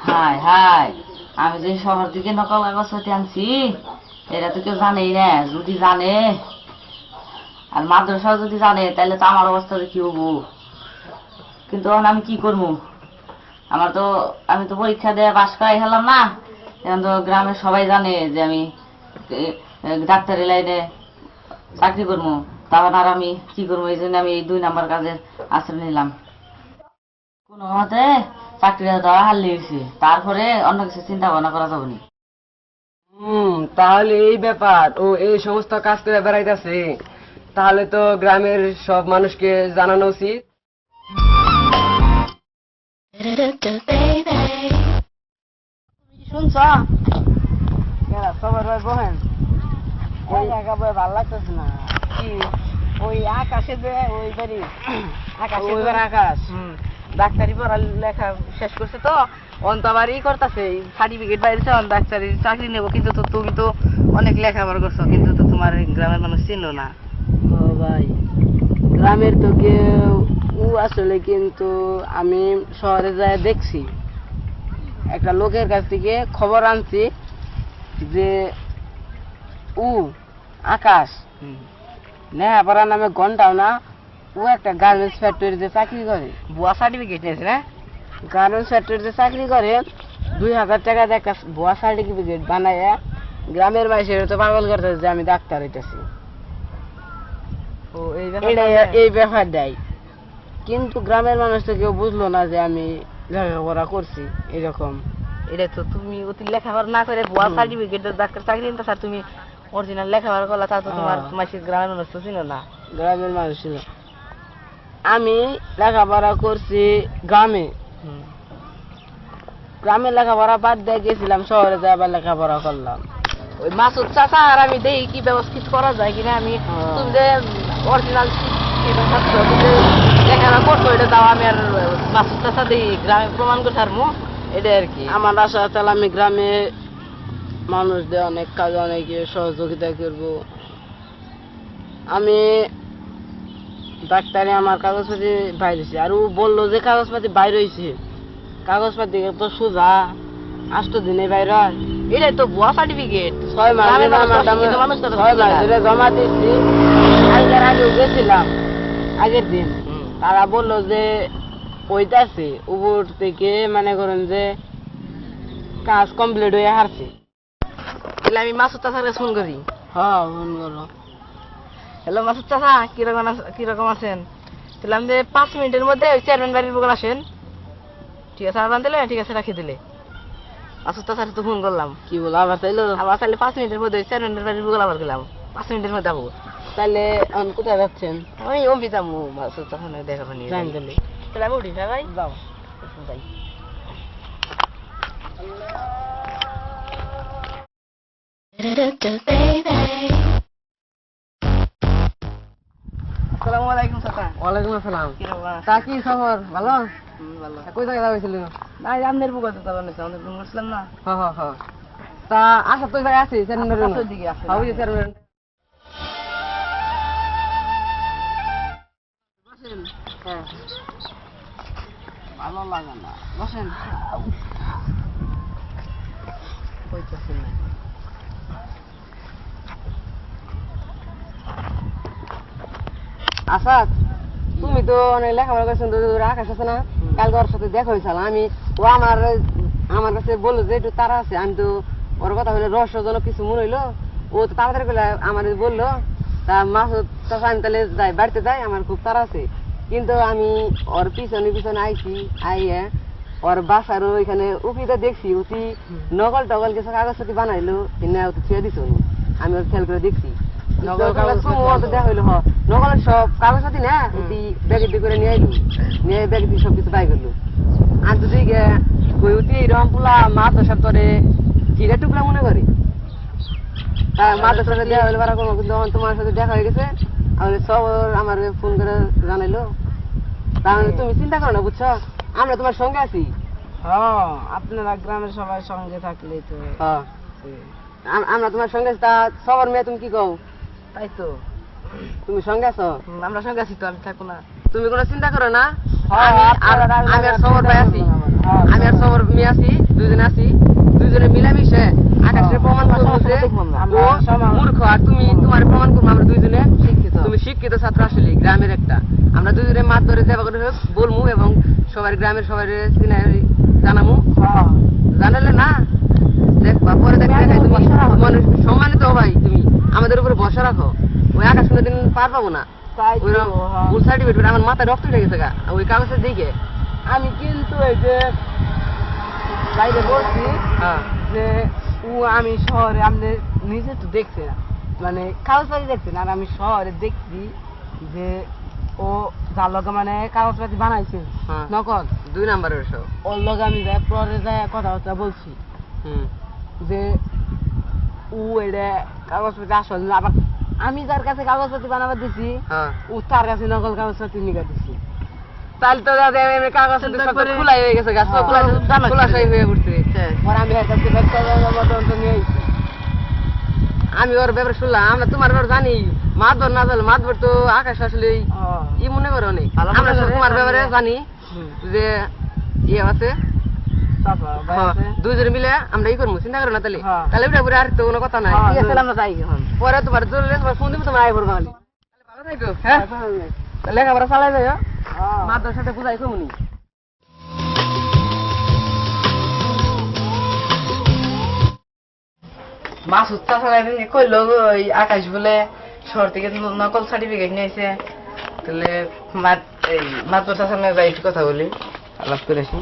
হাই হাই, আমি যে শহর থেকে নকল কাগজপত্র আনছি, এটা তো কেউ জানেই না। যদি জানে আর মাদ্রাসা যদি জানে তাহলে তো আমার অবস্থাটা কি হবো। কিন্তু এখন আমি কি করবো, আমি তো পরীক্ষা দিয়ে পাস করাই হলাম না। এখন তো গ্রামের সবাই জানে যে আমি ডাক্তারি লাইনে চাকরি করবো, তখন আর আমি কি করবো। এই জন্য আমি এই 2 নাম্বার কাজের আশ্রয় নিলাম। কোনো মতে চাকরিটা দেওয়া হারলে হয়েছে, তারপরে অন্য কিছু চিন্তা ভাবনা করা যাবে না। তাহলে এই ব্যাপার ও এই সমস্ত কাজ করে বেড়াইতেছে, তাহলে তো গ্রামের সব মানুষকে জানানো উচিত। শুনছ খবর ভাই বহেন ওই জায়গা বই ভালো লাগতেছে না কি ওই আকাশে যে ওই বাড়ি আকাশে আকাশ ডাক্তারি পড়া লেখা শেষ করছে তো অন্ত আবার ই করতেছে সার্টিফিকেট বাইরেছে ডাক্তারি চাকরি নেবো, কিন্তু তো তুমি তো অনেক লেখাপড়া করছো, কিন্তু তো তোমার গ্রামের মানুষ চিনলো না। ও ভাই, গ্রামের তো কেউ আসলে, কিন্তু আমি শহরে যায় দেখছি, একটা লোকের কাছ থেকে খবর আনছি যে আকাশ নেহাপাড়া নামে ঘন্টাও না, ও একটা গার্মেন্টস ফ্যাক্টরিতে চাকরি করে। বুয়া সার্টিফিকেট নিয়েছে না? গার্মেন্টস ফ্যাক্টরিতে চাকরি করে 2000 টাকা দিয়ে একটা ভুয়া সার্টিফিকেট বানাইয়া গ্রামের মানুষের তো পাগল করতে যে আমি ডাক্তার হইতেছি। ও এই এই ব্যাপার দেয়, কিন্তু গ্রামের মানুষ তো কেউ বুঝলো না যে আমি লেখাপড়া করছি এরকম। এটা তো তুমি অতি লেখাপড়া না করে ভুয়া সার্টিফিকেট ডাক্তার চাকরি নিতে স্যার, তুমি অরিজিনাল লেখাপড়া করলা, তা তো তোমার মাসির গ্রামের মানুষ তো ছিল না। গ্রামের মানুষ ছিল, আমি লেখাপড়া করছি গ্রামে, গ্রামে লেখাপড়া বাদ দিয়ে গেছিলাম শহরে যাই, আবার লেখাপড়া করলাম। ওই মাসুদ চাচা আর আমি দেখি কি ব্যবস্থা করা যায় কিনা। আমি তুমি যে অরিজিনাল লেখাপড়া করছো এটা দাও, আমি আর মাসুদ চাচা দেখি গ্রামে প্রমাণ করতে পারবো, এটা আর কি আমার আশা তাহলে আমি গ্রামে মানুষদের অনেক কাজে অনেক সহযোগিতা করব। আমি ডাক্তারে আমার কাগজপাতি বাইরেছে, আর ও বললো যে কাগজপাতি বাইরে হয়েছে, কাগজপাতি তো সোজা 8 দিনে বাইরে হয়। এটাই তো ভুয়া সার্টিফিকেট। 6 মাস ধরে জমা দিচ্ছি, আগেও গেছিলাম আগের দিন, তারা বললো যে ওইটাছে উপর থেকে মনে করেন যে কাজ কমপ্লিট হয়ে হারছে। তাহলে আমি মাসুদ চাচার ফোন করি। হ্যাঁ ফোন করো। হ্যালো মাসুদ চাচা, কিরকম আছেন? তাহলে আমি 5 মিনিটের মধ্যে ওই চেয়ারম্যান বাড়ির বগল আসেন। ঠিক আছে, আবার দিলে ঠিক আছে, রাখি দিলে। মাসুদ চাচার তো ফোন করলাম। কি বলো আবার তাইলো? আবার তাহলে 5 মিনিটের মধ্যে চেয়ারম্যান বাড়ির বগল আবার গেলাম, 5 মিনিটের মধ্যে যাবো। তাহলে এখন কোথায় যাচ্ছেন? আমি অম্বি যাবো, মাসুদ চাচা দেখা নিয়ে জানি তাহলে। তাহলে আমি উঠি, হ্যাঁ ভাই যাও। যাই। আসসালামু আলাইকুম চাচা। ওয়ালাইকুম আসসালাম। কিরকম তা কি খবর, ভালো? ভালো। কই জায়গায় যাইছিল? না আমনের বুকা তো যাবার নিছে, আমাদের ফোন করছিলাম না। হ্যাঁ। তা আশা তো জায়গায় আছে চেয়ারম্যানের রুমে। আসার দিকে আছে। হ্যাঁ, ওই যে চেয়ারম্যান। বসেন। হ্যাঁ। ভালো লাগে না, বসেন। কইতাছি না। আসাদ, তুমি তো অনেক লেখাপড়া করছেন, তো আকাশ আছে না, কালকে ওর সাথে দেখা হয়েছিল। ও আমার কাছে বললো যে একটু তারা আছে, আমি তো ওর কথা বলে রহস্যজনক কিছু মনে হইলো, ও তো তাড়াতাড়ি করে আমার বললো। তা মাসুদ চাচা আমি তাহলে যাই, বাড়িতে যাই, আমার খুব তাড়া আছে। কিন্তু আমি ওর পিছনে আইছি, আইয়া ওর বাসার ওইখানে উপিটা দেখছি, উঠি নকল টকল কিছু কাগজপাতি বানাইলো, কিনা ছুঁয়ে দিস। আমি ওর খেয়াল করে দেখছি নকলের সব কাগজপাতি না ব্যাগে করে নিয়ে আইলো, নিয়ে ব্যাগে সব কিছু পাই গেলো। আর যদি এরকম পোলা মাদ্রাসার তোরে হিরা টুকরা মনে করি, মাদ্রাসার সাথে দেখা হইলে বারা করবো, কিন্তু তোমার সাথে দেখা হয়ে গেছে, আমি সব আমার ফোন করে জানাইলো। তাহলে তুমি চিন্তা করো না, বুঝছো, আমরা তোমার সঙ্গে আছি। হ্যাঁ, আপনারা গ্রামের সবাই সঙ্গে থাকলেই তো। হ্যাঁ, আমরা তোমার সঙ্গে আছি। তা সবার মেয়ে তুমি কি কও? তাই তো, তুমি সঙ্গে আছো? আমরা সঙ্গে আছি তো, আমি থাকবো না। তুমি কোনো চিন্তা করো না, হ্যাঁ, আমি আর সবর ভাই আছি, আমি আর সবর মেয়ে আছি, দুজনে আছি, দুজনে মিলামিশে আকাশের প্রমাণ করবো যে ও মূর্খ, আর তুমি তোমার প্রমাণ করবো আমরা দুইজনে শিক্ষিত। তুমি শিক্ষিত ছাত্র, আসলে গ্রামের একটা, আমরা দুজনে মাঠ ধরে যাবা করে বলবো, এবং সবার গ্রামের সবাই জানাবো। জানালে না দেখবা পরে দেখবে তুমি সম্মানিত ভাই, তুমি আমাদের উপরে ভরসা রাখো। ওই আকাশ কোনোদিন পার পাবো না, সার্টিফিকেট আমার মাথায় রক্ত উঠে গেছে গা, ওই কাগজের দিকে আমি কিন্তু এই যে বাইরে বলছি হ্যাঁ যে ও আমি শহরে আপনি নিজে তো দেখছি না মানে কাগজপাতি দেখছি না আর আমি শহরে দেখছি যে ও যার লগে মানে কাগজপাতি বানাইছে হ্যাঁ। নকল 2 নাম্বারের সব। ওর লগে আমি যাই পরে যাই কথাবার্তা বলছি যে ও এটা কাগজপাতি আসল না আবার আমি যার কাছে কাগজপাতি বানাবার দিছি হ্যাঁ ও তার কাছে নকল কাগজপাতি নিয়ে দিছি তাহলে তো দাদা এমনি কাগজপাতি সব তো খোলাই হয়ে গেছে গাছ খোলাসাই হয়ে উঠছে পরে আমি এর কাছে ব্যাগ করার মতন তো নিয়ে আইছি। আমি ওর ব্যাপারে শুনলাম আমরা তোমার ব্যাপারে জানি মাতবর না জানলে মাতবর তো আকাশ আসলে ই মনে করো অনেক আমরা সব তোমার ব্যাপারে জানি যে ইয়ে আছে তারপর ভাই হ্যাঁ, আছে। দুইজনে মিলে আমরা ই করবো চিন্তা করো না তাহলে হ্যাঁ। তাহলে ওটা করে আর তো কোনো কথা নাই ঠিক আছে আমরা যাই এখন পরে তোমার জরুরি তোমার ফোন দিব তোমার আই করবো খালি ভালো থাকো হ্যাঁ লেখাপড়া চালাই যাই মাতবর সাথে বুঝাই কমুনি মাসুদ চাষা কইলো ওই আকাশ বলে শহর থেকে নকল সার্টিফিকেট নিয়েছে তাহলে মাতবর চাষার মেয়ে যাই একটু কথা বলি আলাপ করে আসি।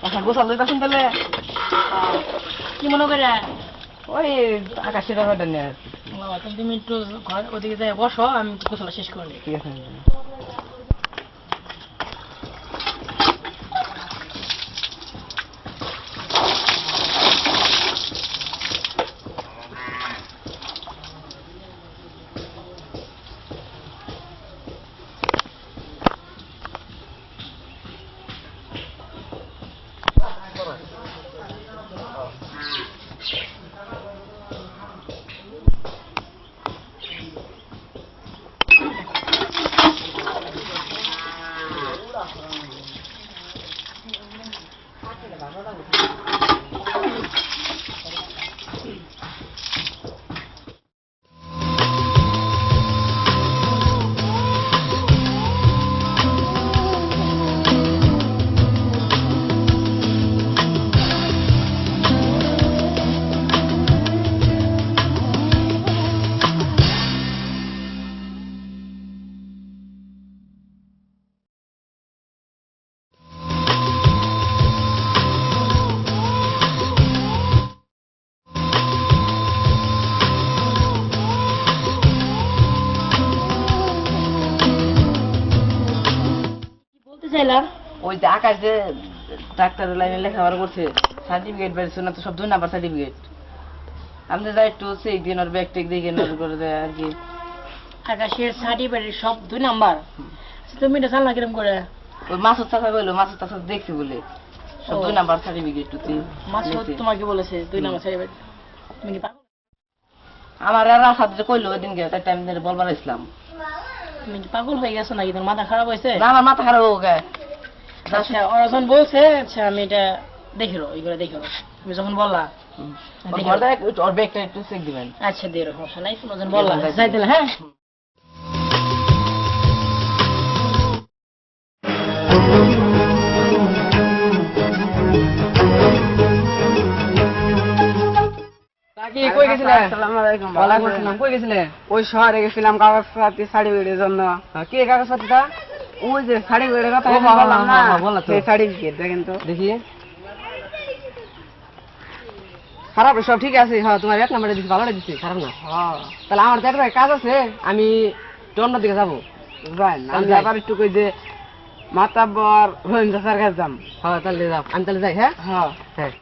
আচ্ছা গোসল দিতেছেন তাহলে কি মনে করে ওই আকাশের ব্যাপারটা নিয়ে আর কি। বাবা তুমি একটু ঘর ওদিকে যাই বসো আমি গোসলটা শেষ করে নিই। ঠিক আছে বলতে চাইলাম ওই যে আকাশ যে ডাক্তারের লাইনে লেখাপড়া করছে সার্টিফিকেট বেরোচ্ছে না তো সব 2 নাম্বার সার্টিফিকেট আপনি যাই একটু চেক দিন ওর ব্যাগ টেক দেখে নজর করে দেয় আর কি। আকাশের সার্টিফিকেট সব 2 নাম্বার তুমি এটা জানলা কিরম করে ওই মাসুদ চাষা বললো মাসুদ চাষা দেখছি বলে সব 2 নাম্বার সার্টিফিকেট মাসুদ তোমাকে বলেছে 2 নাম্বার সার্টিফিকেট তুমি কি পাগল? আমার আর রাত হাতে কইলো ওই দিনকে তাই টাইম ধরে বলবার ইসলাম তুমি কি পাগল হয়ে গেছো নাকি তোমার মাথা খারাপ হয়েছে? না আমার মাথা খারাপ হোক আচ্ছা ওরা যখন বলছে আচ্ছা আমি এটা দেখিলো এইগুলো দেখিলো তুমি যখন বললা ওর ব্যাগটা একটু চেক দিবেন। আচ্ছা দিয়ে রাখো সমস্যা নাই তুমি যখন বললা যাই দিলে হ্যাঁ কাকি কই গেছিলে? আসসালামু আলাইকুম। ওয়ালাইকুম আসসালাম। কই গেছিলে? ওই শহরে গেছিলাম কাগজপাতি সার্টিফিকেটের জন্য। কি কাগজপত্রটা? ওই যে সার্টিফিকেটের কথা ও, হ্যাঁ, বললাম না, হ্যাঁ, হ্যাঁ, বললা তো। সেই সার্টিফিকেট দেখেন তো। দেখি খারাপ সব ঠিক আছে। হ্যাঁ তোমার 1 নাম্বারে দিছি ভালোটা দিছি খারাপ না। হ্যাঁ, তাহলে আমার তো একটা কাজ আছে আমি অন্য দিকে যাবো। যাই না, আমি যাই। আবার একটু কই যে মাতাব্বর রহিম চাচার কাছে যাম। হ্যাঁ তাহলে যাও, আমি তাহলে যাই। হ্যাঁ হ্যাঁ হ্যাঁ।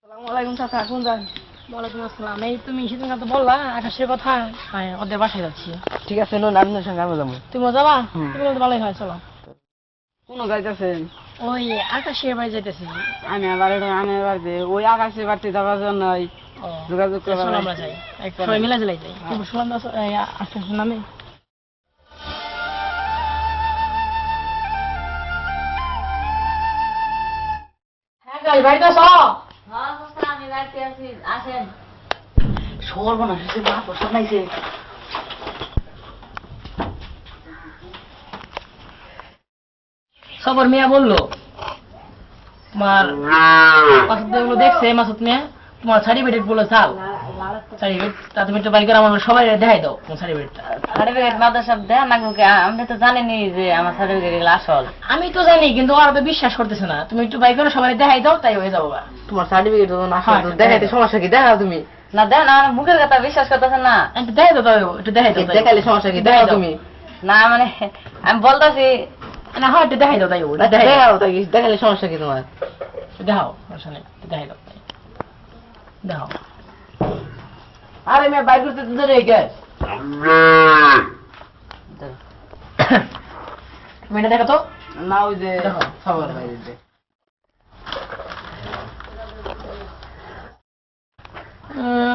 আসসালামু আলাইকুম চাচা, কোন যান? ওয়ালাইকুম আসসালাম। এই তুমি সেদিন তো বললা আকাশের কথা, ওদের বাসায় যাচ্ছি। ঠিক আছে, নুন আপনার সঙ্গে আমি যাবো। তুমি যাবা? তুমি তো ভালোই হয়, চলো। কোন যাইতেছেন? ওই আকাশের বাড়ি যাইতেছি। আমি আমি বাড়িতে ওই আকাশের বাড়িতে যাওয়ার জন্য যোগাযোগ চলো করবো। আমরা যাই, সবাই মিলে যাই। তুমি শুনলাম তো আকাশের নামে। হ্যাঁ গাই বাড়িতে আছো? সর্বনাশ হয়েছে, মা প্রসাদ নাইছে। সবর মিয়া বললো তোমার মাসুদ গুলো দেখছে, মাসুদ মিয়া তোমার সার্টিফিকেট বলে চাল সার্টিফিকেট, তা তুমি একটু বাড়ি করে আমার সবাই দেখাই দাও তোমার সার্টিফিকেটটা। সার্টিফিকেট মাদ্রাসা দেন না, আমি তো জানিনি যে আমার সার্টিফিকেট এগুলো আসল। আমি তো জানি, কিন্তু ওরা তো বিশ্বাস করতেছে না। তুমি একটু বাড়ি করে সবাই দেখাই দাও, তাই হয়ে যাবো। তোমার সার্টিফিকেট হ্যাঁ, দেখাইতে সমস্যা কি? দেখাও তুমি। না দেন, আমার মুখের কথা বিশ্বাস করতেছে না। একটু দেখাই দাও, একটু দেখাই দাও। দেখাইলে সমস্যা কি? দেখাও তুমি। না মানে আমি বলতেছি না হয় একটু দেখাই দাও, তাই দেখাই দাও। দেখাও তাই, দেখাইলে সমস্যা কি তোমার? দেখাও, সমস্যা নেই, দেখাই দাও, দেখাও। আরে মেয়ে বাইর করতে তো দেরি কে? তুমি এটা দেখো তো। না ওই যে দেখো। সবার বাইরে।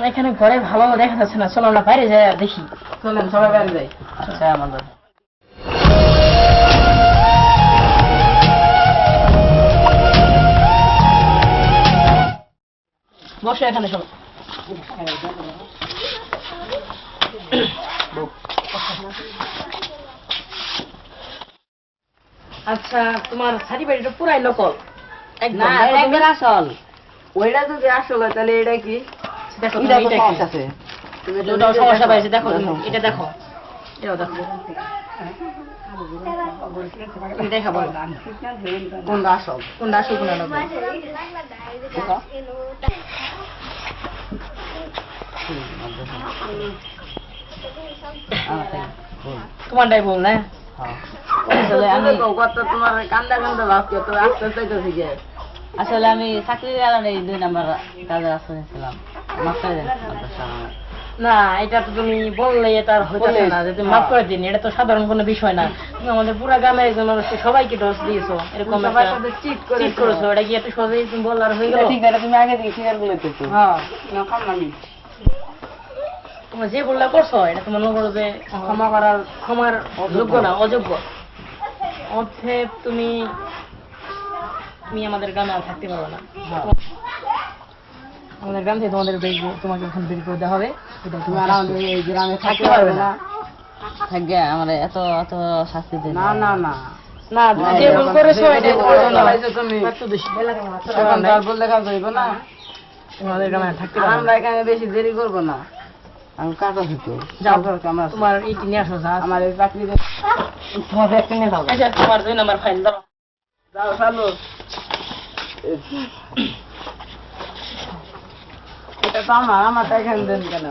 এখানে ঘরে ভালো দেখা যাচ্ছে না, চলো আমরা বাইরে যাই দেখি। চলেন সবাই বাইরে যাই। আচ্ছা আমাদের বসে এখানে চলো। আচ্ছা, তোমার সার্টিফিকেট পুরাই লোকল না একবার আসল। ওইটা যদি আসলে তাহলে এটা কি? দেখো এটা এটা তো কি? সমস্যা আছে। দুটো সমস্যা পাইছে, দেখো তুমি এটা দেখো, এটাও দেখো। তুমি দেখা বলো কোনটা আসল? কোনটা আসল কোনটা নকল। তোমারটাই বল না। আসলে আমি তোমার কান্দা কান্দা ভাবছো তো আস্তে আস্তে তো শিখে। আসলে আমি চাকরির কারণে 2 নাম্বার কাজে আসছিলাম। মাফ করে দেন মাদ্রাসা আমার। না, এটা তো তুমি বললে এটা আর হইতেছে না যে তুমি মাফ করে দিন, এটা তো সাধারণ কোনো বিষয় না। তুমি আমাদের পুরো গ্রামের একজন মানুষকে সবাইকে ডোজ দিয়েছো, এরকম সবার সাথে চিট চিট করেছো। এটা কি এত সহজেই তুমি বললে আর হয়ে গেল? ঠিক আছে, তুমি আগে থেকে ক্লিয়ার করে দিতে। হ্যাঁ না খামনামি তোমরা যে বললা করছো, এটা তোমার মনে করো যে ক্ষমা করার ক্ষমার যোগ্য না, অযোগ্য। অর্থে তুমি তুমি আমাদের গ্রামে আর থাকতে পারবে না। আমাদের গ্রাম থেকে তোমাকে এখন বের করে দেওয়া হবে। এটা তুমি আর আমাদের এই গ্রামে থাকতে পারবে না। থাকবে আমার এত এত শাস্তি দেন না না না না, যে ভুল করেছো এটা করবে না। তুমি এত বেশি এখন তো আর বললে কাজ হইব না। আমাদের গ্রামে আর থাকতে আর পারবে আমরা না। এখানে বেশি দেরি করবো না। আমি কাজ আছে তো। যাও, আমরা তোমার এইটি নিয়ে আসো। যা আমার এই চাকরিতে তোমার একটা নিয়ে যাও। আচ্ছা, তোমার 2 নাম্বার ফাইল দাও। যাও চালু। এটা তো আমারটা এখানে দেন কেন?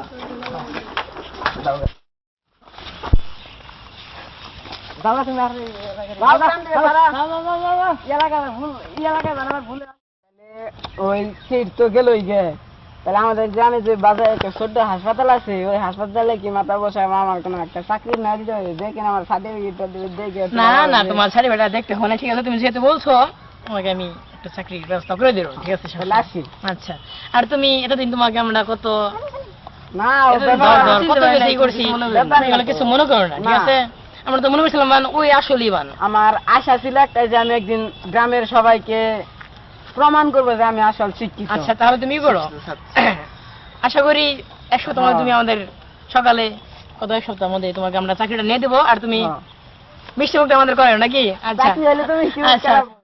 দাদা তুমি আর ওই সিট তো গেলই গে। তাহলে আমাদের গ্রামে যে বাজারে একটা ছোট্ট হাসপাতাল আছে, ওই হাসপাতালে কি মাথা বসায় আমার কোনো একটা চাকরি না দিতে হবে? দেখেন আমার সার্টিফিকেটটা দেবে, দেখে না না, তোমার সার্টিফিকেট দেখতে হয় না, ঠিক আছে? তুমি যেহেতু বলছো, তোমাকে আমি একটা চাকরির ব্যবস্থা করে দেবো, ঠিক আছে? তাহলে আসি। আচ্ছা, আর তুমি এতদিন তোমাকে আমরা কত না কত বেশি করছি, তুমি কিছু মনে করো না, ঠিক আছে? আমরা তো মনে করছিলাম ওই আসলেই বান। আমার আশা ছিল একটা যে আমি একদিন গ্রামের সবাইকে প্রমাণ করবো যে আমি আসল শিক্ষিত। আচ্ছা, তাহলে তুমি করো। আশা করি 1 সপ্তাহ মধ্যে তুমি আমাদের সকালে কত 1 সপ্তাহের মধ্যে তোমাকে আমরা চাকরিটা নিয়ে দেবো, আর তুমি মিষ্টি মুখটা আমাদের করো নাকি? আচ্ছা চাকরি হলে তুমি কি আচ্ছা। করবে?